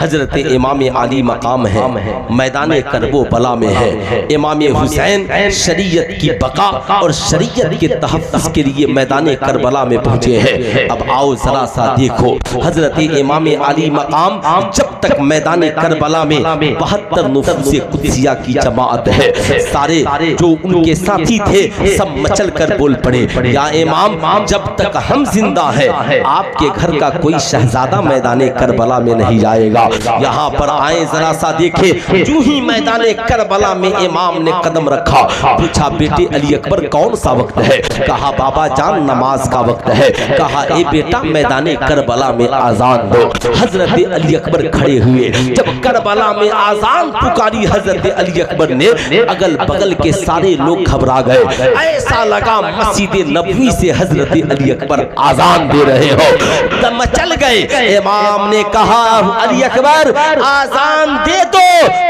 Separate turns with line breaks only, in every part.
حضرت امام علی مقام ہے، میدان کرب و بلا میں ہے۔ امام حسین شریعت کی بقا اور شریعت کے تحفظ کے لیے میدان کربلا میں پہنچے ہیں۔ اب آؤ ذرا سا دیکھو، حضرت امام علی مقام جب تک میدان کربلا میں 72 نفوس قدسیہ کی جماعت ہے، سارے جو ان کے ساتھی تھے سب مچل کر بول پڑے، یا امام جب تک ہم زندہ ہیں آپ کے گھر کا کوئی شہزادہ میدان کربلا میں نہیں جائے گا۔ یہاں پر آئیں ذرا سا دیکھیں، جو ہی میدان کربلا میں امام نے قدم رکھا، پوچھا بیٹے علی اکبر کون سا وقت ہے؟ کہا بابا جان نماز کا وقت ہے۔ کہا اے بیٹا میدان کربلا میں آذان دو۔ حضرت علی اکبر کھڑے ہوئے، جب کربلا میں آذان پکاری حضرت علی اکبر نے، اگل بغل کے سارے لوگ گھبرا گئے، ایسا لگا مسجد نبوی سے حضرت علی اکبر آذان دے رہے ہو۔ دم چل گئے، امام نے کہا علی اکبر آذان دے دو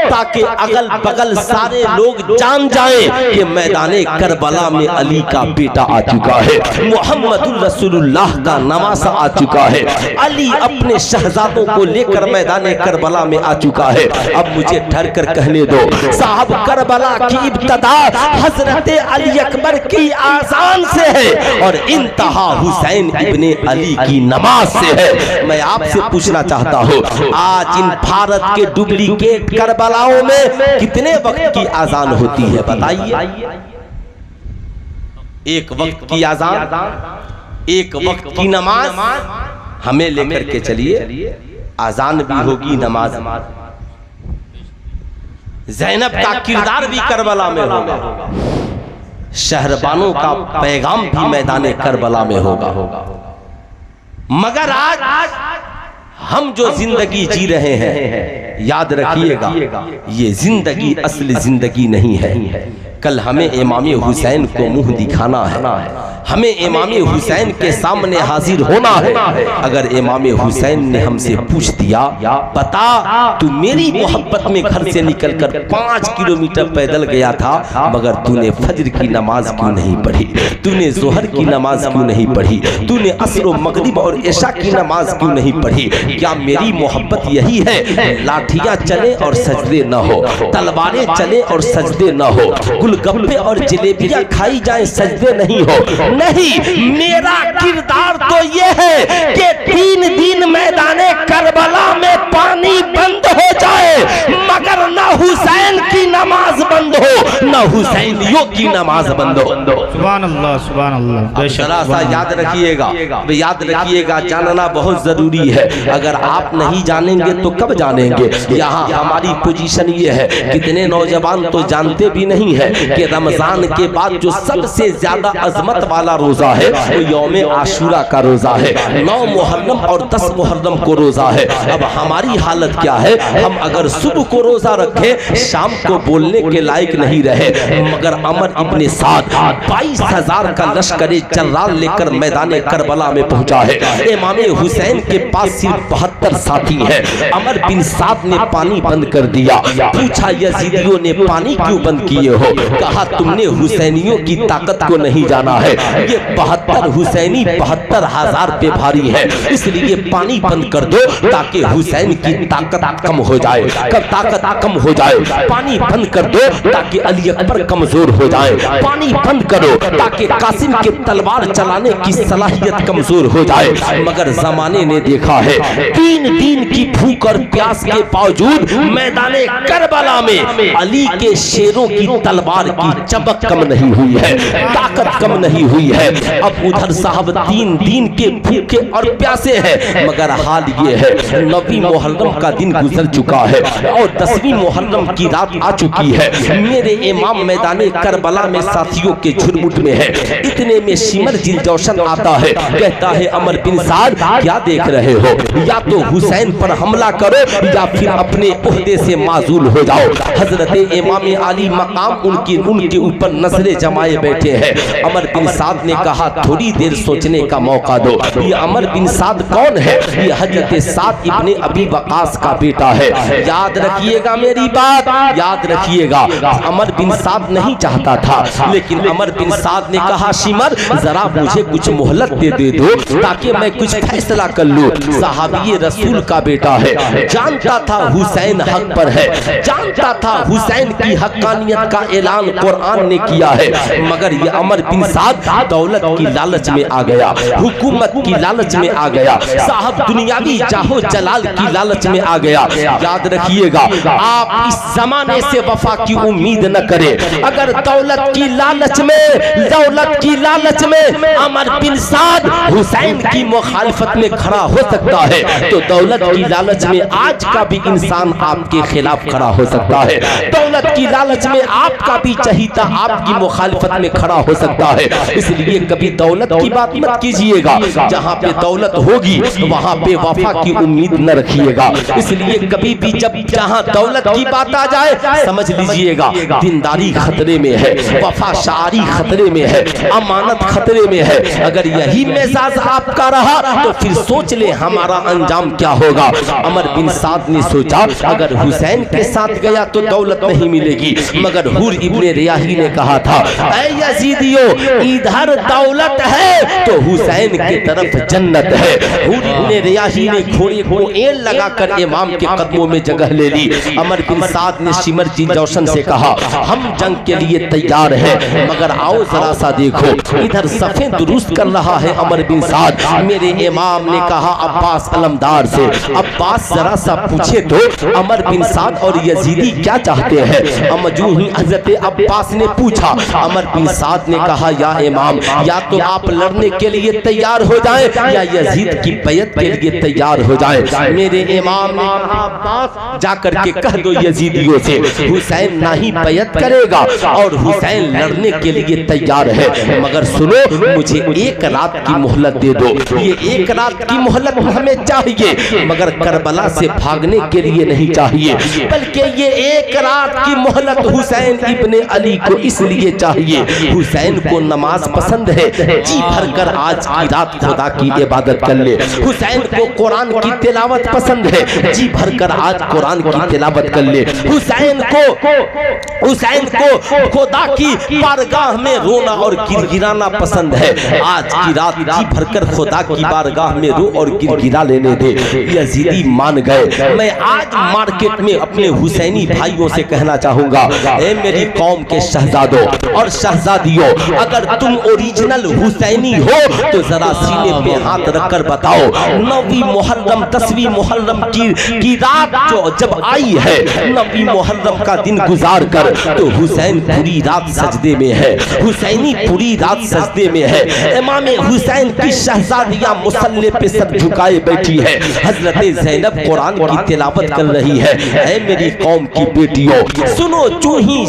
تاکہ اگل بغل سارے لوگ جان جائیں کہ میدان کربلا میں علی کا بیٹا آ چکا ہے، محمد رسول اللہ کا نواسا آ چکا ہے، علی اپنے شہزادوں کو لے کر میدان کربلا میں آ چکا ہے۔ اب مجھے ٹھہر کر کہنے دو، صاحب کربلا کی ابتدا حضرت علی اکبر کی آذان سے ہے اور انتہا حسین ابن علی کی نماز سے ہے۔ میں آپ سے پوچھنا چاہتا ہوں، آج ان بھارت کے ڈپلیکیٹ کربلاؤں میں کتنے وقت کی آذان ہوتی ہے بتائیے؟ ایک وقت کی آذان، ایک وقت کی نماز ہمیں لے کر کے چلیے، آذان بھی ہوگی نماز، زینب کا کردار بھی کربلا میں ہوگا، شہربانوں کا پیغام بھی میدان کربلا میں ہوگا۔ مگر آج ہم جو زندگی جی رہے ہیں، یاد رکھیے گا یہ زندگی اصل زندگی نہیں ہے۔ کل ہمیں امام حسین کو منہ دکھانا ہے، ہمیں امام حسین کے سامنے حاضر ہونا ہے۔ اگر امام حسین نے ہم سے پوچھ دیا بتا تو میری محبت میں گھر سے نکل کر 5 کلومیٹر پیدل گیا تھا مگر تو نے فجر کی نماز کیوں نہیں پڑھی، تو نے ظہر کی نماز کیوں نہیں پڑھی، تو نے عصر و مغرب اور عشاء کی نماز کیوں نہیں پڑھی؟ کیا میری محبت یہی ہے لاٹھیاں چلے اور سجدے نہ ہو، تلواریں چلے اور سجدے نہ ہو، گل گپے اور جلیبیاں کھائی جائیں سجدے نہیں ہو؟ نہیں، میرا کردار تو یہ ہے کہ 3 دن میدان کربلا میں پانی بند ہو جائے مگر نہ حسین کی نماز بند ہو نہ حسینیوں کی نماز بند ہو۔
سبحان اللہ سبحان اللہ۔
ذرا سا یاد رکھیے گا، یاد رکھیے گا، جاننا بہت ضروری ہے۔ اگر آپ نہیں جانیں گے تو کب جانیں گے؟ یہاں ہماری پوزیشن یہ ہے، کتنے نوجوان تو جانتے بھی نہیں ہے کہ رمضان کے بعد جو سب سے زیادہ عظمت والا روزہ ہے وہ یوم عاشورہ کا روزہ ہے، 9 محرم اور 10 محرم کو روزہ ہے۔ اب ہماری حالت کیا ہے؟ ہم اگر صبح کو روزہ رکھیں شام کو بولنے کے لائق نہیں رہے، مگر عمر ابن سعد 22,000 کا لشکر جرار لے کر میدان کربلا میں پہنچا ہے۔ امام حسین کے پاس صرف 72 ساتھی ہیں۔ عمر بن سعد نے پانی بند کر دیا، پوچھا یزیدیوں نے پانی کیوں بند کیے ہو؟ کہا تم نے حسینیوں کی طاقت کو نہیں جانا ہے، یہ 72 حسینی 72,000 پہ بھاری ہے، اس لیے پانی بند کر دو تاکہ حسین کی طاقت کم ہو جائے، طاقت کم ہو جائے، پانی بند کر دو تاکہ علی اکبر کمزور ہو جائے، پانی بند کرو تاکہ قاسم کے تلوار چلانے کی صلاحیت کمزور ہو جائے۔ مگر زمانے نے دیکھا ہے 3 دن کی بھوک اور پیاس کے باوجود میدان کربلا میں علی کے شیروں کی تلوار کی چمک کم نہیں ہوئی ہے، طاقت کم نہیں ہوئی ہے۔ اب ادھر صاحب 3 دن کے بھوکے اور پیاسے ہیں، مگر حال یہ ہے 9 محرم کا دن گزر چکا ہے اور 10 محرم کی رات آ چکی ہے۔ میرے امام میدان کربلا میں ساتھیوں کے جھرمٹ میں ہے، اتنے میں شمر جل جوشن آتا ہے، کہتا ہے عمر بن سعد کیا دیکھ رہے ہو؟ یا تو حسین پر حملہ کرو یا پھر اپنے عہدے سے معزول ہو جاؤ۔ حضرت امام علی مقام ان کے اوپر نظریں جمائے بیٹھے ہیں۔ عمر بن سعد نے کہا تھوڑی دیر سوچنے کا موقع دو۔ یہ عمر بن سعد کون ہے؟ یہ حضرت سعد ابن ابی وقاص کا بیٹا ہے۔ یاد رکھیے گا میری بات، یاد رکھیے گا۔ عمر بن سعد نہیں چاہتا تھا، لیکن عمر بن سعد نے کہا شمر ذرا مجھے کچھ مہلت دے دو تاکہ میں کچھ فیصلہ کر لوں۔ صحابی رسول کا بیٹا ہے، جانتا تھا حسین حق پر ہے، جانتا تھا حسین کی حقانیت کا اعلان قرآن نے کیا ہے، مگر یہ عمر بن سعد دولت کی لالچ میں آ گیا، حکومت کی لالچ میں آ گیا، صاحب دنیاوی جاہو جلال کی لالچ میں آ گیا۔ یاد رکھیے گا آپ اس زمانے سے وفا کی امید نہ کریں۔ اگر دولت کی لالچ میں عمر بن سعد حسین کی مخالفت میں کھڑا ہو سکتا ہے تو دولت کی لالچ میں آج کا بھی انسان آپ کے خلاف کھڑا ہو سکتا ہے، دولت کی لالچ میں آپ کا بھی چہیتا آپ کی مخالفت میں کھڑا ہو سکتا ہے۔ اس لیے کبھی دولت کی بات مت کیجئے گا، جہاں پہ دولت ہوگی وہاں پہ وفا کی امید نہ رکھیے گا۔ اس لیے کبھی بھی جہاں دولت کی بات آ جائے سمجھ لیجئے گا دینداری خطرے میں ہے، وفا شعاری خطرے میں ہے، امانت خطرے میں ہے۔ اگر یہی مزاج آپ کا رہا تو پھر سوچ لے ہمارا انجام کیا ہوگا۔ عمر بن سعد نے سوچا اگر حسین کے ساتھ گیا تو دولت نہیں ملے گی، مگر حور ابن ریاحی نے کہا تھا اے یزیدیو ادھر دولت ہے تو حسین کی طرف جنت ہے۔ حور ابن ریاحی نے گھوڑے کو ایل لگا کر امام کے قدموں میں جگہ لے لی۔ عمر بن سعد نے شمر جی جوشن سے کہا ہم جنگ کے لیے تیار ہیں، مگر آؤ ذرا سا دیکھو ادھر صفیں درست کر رہا ہے عمر بن سعد۔ میرے امام نے کہا عباس علمدار سے عباس ذرا سا پوچھے تو عمر بن سعد اور یزیدی کیا چاہتے ہیں۔ جو ہی حضرت عباس نے پوچھا عمر بن سعد نے کہا یا امام یا تو آپ لڑنے کے لیے تیار ہو جائیں یا یزید کی بیعت کے لیے تیار ہو جائیں۔ میرے امام نے کہا عباس جا کر کے کہہ دو یزیدیوں سے حسین نہ ہی بیعت کرے گا اور حسین لڑنے کے لیے تیار ہے، مگر سنو مجھے ایک رات کی مہلت دے دو۔ یہ ایک رات کی مہلت ہمیں چاہیے، مگر کربلا سے بھاگنے کے لیے نہیں چاہیے، بلکہ یہ ایک رات کی مہلت حسین ابن علی کو اس لیے چاہیے حسین کو نماز پسند ہے، جی بھر کر آج کی رات خدا کی عبادت کر لے۔ حسین کو قرآن کی تلاوت پسند ہے، جی بھر کر آج قرآن کی تلاوت کر لے۔ حسین کو خدا کی بارگاہ میں رونا اور گر گرانا پسند ہے، آج کی رات جی بھر کر خدا کی بارگاہ میں رو اور گر گرا لینے دے۔ یزیدی مان گئے۔ میں آج مارکیٹ میں اپنے حسینی بھائیوں سے کہنا چاہوں گا اے میری قوم کے شہزادوں اور شہزادیوں اگر تم اوریجنل حسینی ہو تو ذرا سینے پہ ہاتھ رکھ کر بتاؤ 9 محرم 10 محرم کی رات جو جب آئی ہے، 9 محرم کا دن گزار کر تو حسین پوری رات سجدے میں ہے، حسینی پوری رات سجدے میں ہے۔ امام حسین کی شہزادیاں مصلی پہ سر جھکائے بیٹھی ہے، حضرت زینب قرآن کی تلاوت کر رہی ہے۔ اے میری قوم کی بیٹیوں سنو، چوں ہی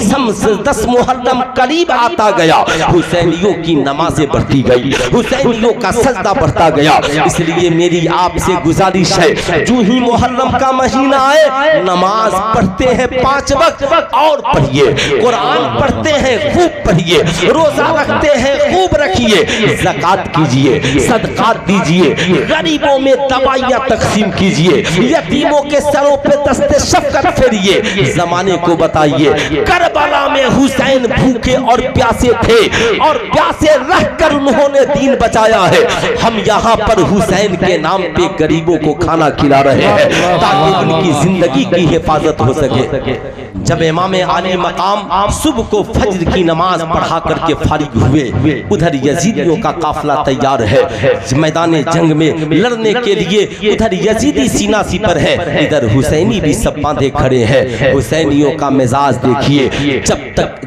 10 محرم قریب آتا گیا حسینیوں کی نمازیں بڑھتی گئی، حسینیوں کا سجدہ بڑھتا گیا۔ اس لیے میری آپ سے گزارش ہے چوں ہی محرم کا مہینہ آئے نماز پڑھتے ہیں 5 وقت اور پڑھیے، قرآن پڑھتے ہیں خوب پڑھیے، روزہ رکھتے ہیں خوب رکھیے، زکوٰۃ کیجئے، صدقات دیجئے، غریبوں میں دوائیاں تقسیم کیجئے، یتیموں کے سروں پہ دست شفقت پھیریے۔ زمانے کو بتائیے کربلا میں حسین بھوکے اور پیاسے تھے اور پیاسے رہ کر انہوں نے دین بچایا ہے۔ ہم یہاں پر حسین کے نام پہ غریبوں کو کھانا کھلا رہے ہیں تاکہ ان کی زندگی کی حفاظت ہو سکے۔ جب امام عالی مقام صبح کو فجر کی نماز پڑھا کر کے فارغ ہوئے، ادھر یزیدیوں کا قافلہ تیار ہے میدان جنگ میں لڑنے کے لیے، ادھر یزیدی سینہ سی پر ہے، ادھر حسینی بھی سب باندھے کھڑے ہیں۔ حسینیوں کا مزاج دیکھیے،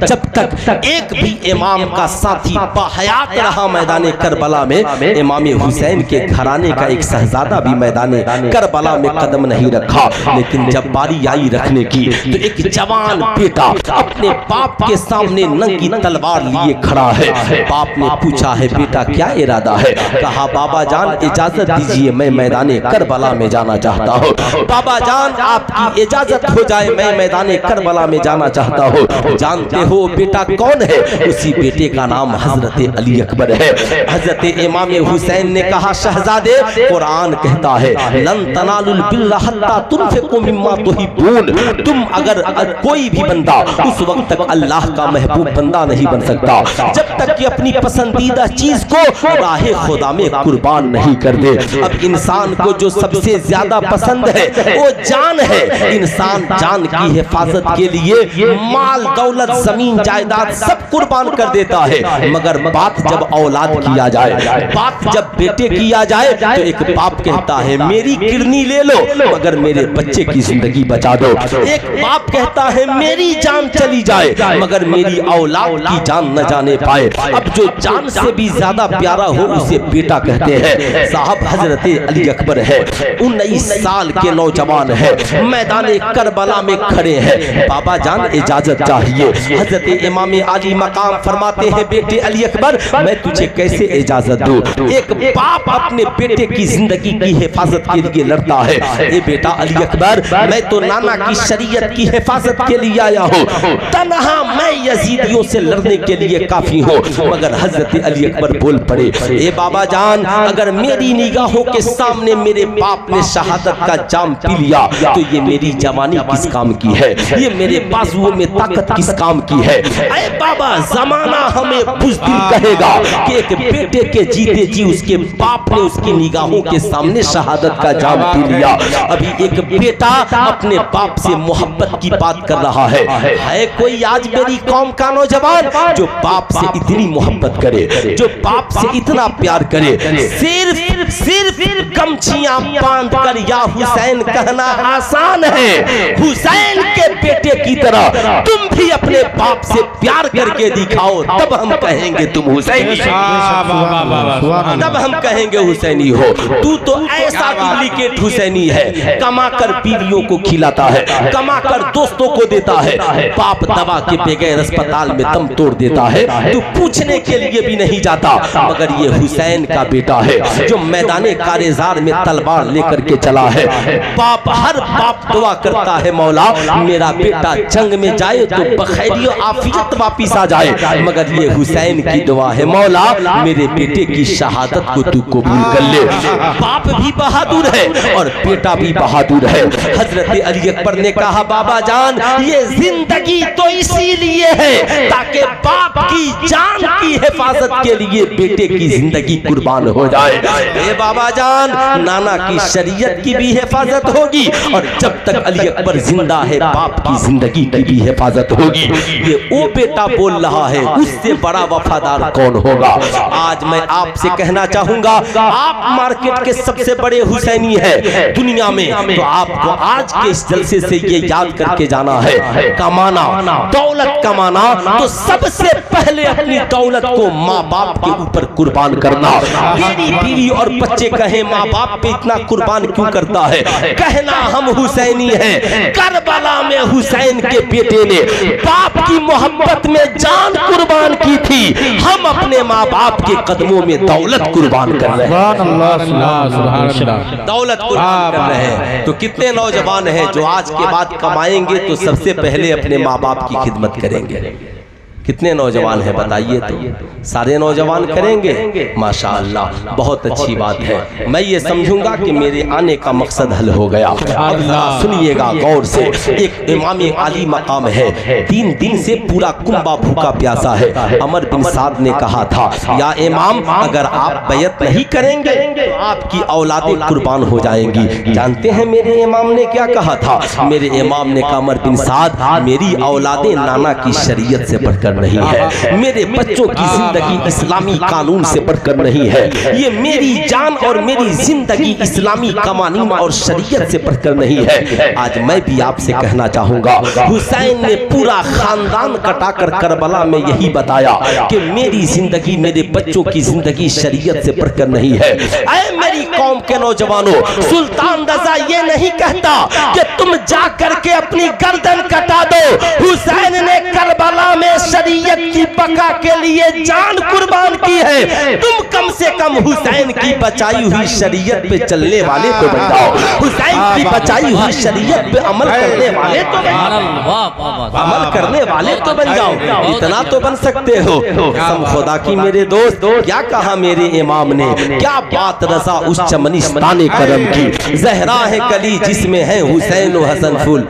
جب تک ایک بھی امام کا ساتھی باحیات رہا میدان کربلا میں، امام حسین کے گھرانے کا ایک شہزادہ بھی میدان کربلا میں قدم نہیں رکھا۔ لیکن جب باری آئی رکھنے کی تو ایک جوان بیٹا اپنے باپ کے سامنے ننگی تلوار لیے کھڑا ہے۔ باپ نے پوچھا ہے بیٹا کیا ارادہ ہے؟ کہا بابا جان اجازت دیجئے میں میدان کربلا میں جانا چاہتا ہوں۔ بابا جان آپ کی اجازت ہو جائے میں میدان کربلا میں جانا چاہتا ہوں۔ جانتے ہو بیٹا کون ہے؟ اسی بیٹے کا نام حضرت علی اکبر ہے۔ حضرت امام حسین نے کہا شہزادے قرآن کہتا ہے لن تنالوا البر حتی تنفقوا مما تحبون، تم اگر کوئی بھی بندہ اس وقت تک اللہ کا محبوب بندہ نہیں بن سکتا جب تک کہ اپنی پسندیدہ چیز کو راہ خدا میں قربان نہیں کر دے۔ اب انسان کو جو سب سے زیادہ پسند ہے وہ جان ہے۔ انسان جان کی حفاظت کے لیے مال دولت زمین جائیداد سب قربان کر دیتا ہے، مگر بات جب اولاد کی آ جائے، بات جب بیٹے کی آ جائے تو ایک باپ کہتا ہے میری کڈنی لے لو مگر میرے بچے کی زندگی بچا دو۔ ایک باپ کہتا ہے میری جان چلی جائے مگر میری اولاد کی جان نہ جانے پائے۔ اب جو جان سے بھی زیادہ پیارا ہو اسے بیٹا کہتے ہیں۔ صاحب حضرت علی اکبر ہے، 19 سال کے نوجوان ہے، میدان کربلا میں کھڑے ہیں۔ بابا جان اجازت چاہیے۔ حضرت امام علی مقام فرماتے ہیں بیٹے علی اکبر میں تجھے کیسے اجازت دوں؟ ایک باپ اپنے بیٹے کی زندگی کی حفاظت کے لیے لڑتا ہے۔ اے بیٹا علی اکبر میں تو نانا کی شریعت کی حفاظت کے لیے آیا ہوں، تنہا میں یزیدیوں سے لڑنے کے لیے کافی ہوں۔ مگر حضرت علی اکبر بول پڑے اے بابا جان اگر میری نگاہوں کے سامنے میرے باپ نے شہادت کا جام پی لیا تو یہ میری جوانی کس کام کی ہے؟ یہ میرے بازوؤں میں طاقت کس کام کی ہے؟ اے بابا زمانہ ہمیں بزدل کہے گا کہ ایک بیٹے کے جیتے جی اس کے باپ نے اس کی نگاہوں کے سامنے شہادت کا جام پی لیا۔ ابھی ایک بیٹا اپنے باپ سے محبت کی بات کر رہا ہے۔ ہے کوئی آج میری قوم کا نوجوان جو باپ سے اتنی محبت کرے، جو باپ سے اتنا پیار کرے؟ صرف گمچیاں باندھ کر یا حسین کہنا آسان ہے، حسین کے بیٹے کی طرح تم بھی اپنے باپ سے پیار کر کے دکھاؤ تب ہم کہیں گے تم حسینی، تب ہم کہیں گے حسینی ہو۔ تو ایسا ڈپلیکیٹ حسینی ہے، کما کر بیویوں کو کھلاتا ہے، کما کر دوستوں کو دیتا ہے، باپ دوا کے بغیر اسپتال میں دم توڑ دیتا ہے تو پوچھنے کے لیے بھی نہیں جاتا۔ مگر یہ حسین کا بیٹا ہے جو میدان کارزار میں تلوار لے کر کے چلا ہے۔ باپ ہر باپ دعا کرتا ہے مولا میرا بیٹا جنگ میں جائے تو بخیری و عافیت واپس آ جائے، مگر یہ حسین کی دعا ہے مولا میرے بیٹے کی شہادت کو تو قبول کر لے۔ باپ بھی بہادر ہے اور بیٹا بھی بہادر ہے۔ حضرت علی اکبر نے کہا بابا جان یہ زندگی تو اسی لیے ہے تاکہ باپ کی جان کی حفاظت کے لیے بیٹے کی زندگی قربان ہو جائے۔ اے بابا جان نانا کی شریعت کی بھی حفاظت ہوگی اور جب تک علی اکبر زندہ ہے باپ کی زندگی کی بھی حفاظت ہوگی۔ یہ وہ بیٹا بول رہا ہے، اس سے بڑا وفادار کون ہوگا؟ آج میں آپ سے کہنا چاہوں گا آپ مارکیٹ کے سب سے بڑے حسینی ہیں دنیا میں، تو آپ کو آج کے اس جلسے سے یہ یاد کر کے جانا ہے کمانا دولت کمانا تو سب سے پہلے اپنی دولت کو ماں باپ کے اوپر قربان کرنا۔ میری بیوی اور بچے کہیں ماں باپ پہ اتنا قربان کیوں کرتا ہے؟ کہنا ہم حسینی ہیں، کربلا میں حسین کے بیٹے نے باپ کی محبت میں جان قربان کی تھی، ہم اپنے ماں باپ کے قدموں میں دولت قربان کر رہے ہیں، دولت قربان کر رہے ہیں۔ تو کتنے نوجوان ہیں جو آج کے بعد کمائیں گے تو سب سے پہلے اپنے ماں باپ کی خدمت کریں گے؟ کتنے نوجوان ہیں بتائیے؟ تو سارے نوجوان کریں گے؟ ماشاءاللہ بہت اچھی بات ہے۔ میں یہ سمجھوں گا کہ میرے آنے کا مقصد حل ہو گیا۔ اب سنیے گا غور سے، ایک امام علی مقام ہے، 3 دن سے پورا کنبہ بھوکا پیاسا ہے۔ عمر بن سعد نے کہا تھا یا امام اگر آپ بیعت نہیں کریں گے تو آپ کی اولادیں قربان ہو جائیں گی۔ جانتے ہیں میرے امام نے کیا کہا تھا؟ میرے امام نے کہا عمر بن سعد میری اولادیں نانا کی شریعت سے بڑھ کر نہیں ہے، میرے بچوں کی زندگی اسلامی قانون سے بڑھ کر نہیں ہے، یہ میری جان اور میری زندگی اسلامی قوانین اور شریعت سے بڑھ کر نہیں ہے۔ آج میں بھی آپ سے کہنا چاہوں گا حسین نے پورا خاندان کٹا کر کربلا میں یہی بتایا کہ میری زندگی میرے بچوں کی زندگی شریعت سے بڑھ کر نہیں ہے۔ اے میری قوم کے نوجوانوں، سلطان رضا یہ نہیں کہتا کہ تم جا کر کے اپنی گردن کٹا دو، حسین نے کربلا میں شریعت کی بقا کے لیے جان قربان کی ہے، تم کم سے کم حسین کی بچائی ہوئی شریعت پہ چلنے والے تو بن جاؤ، حسین کی بچائی ہوئی شریعت پہ عمل کرنے والے تو بن جاؤ، عمل کرنے والے تو بن جاؤ، اتنا تو بن سکتے ہو۔ قسم خدا کی میرے دوست کیا کہا میرے امام نے، کیا بات رضا اس چمنستان کرم کی، زہرا ہے کلی جس میں ہے حسین و حسن پھول۔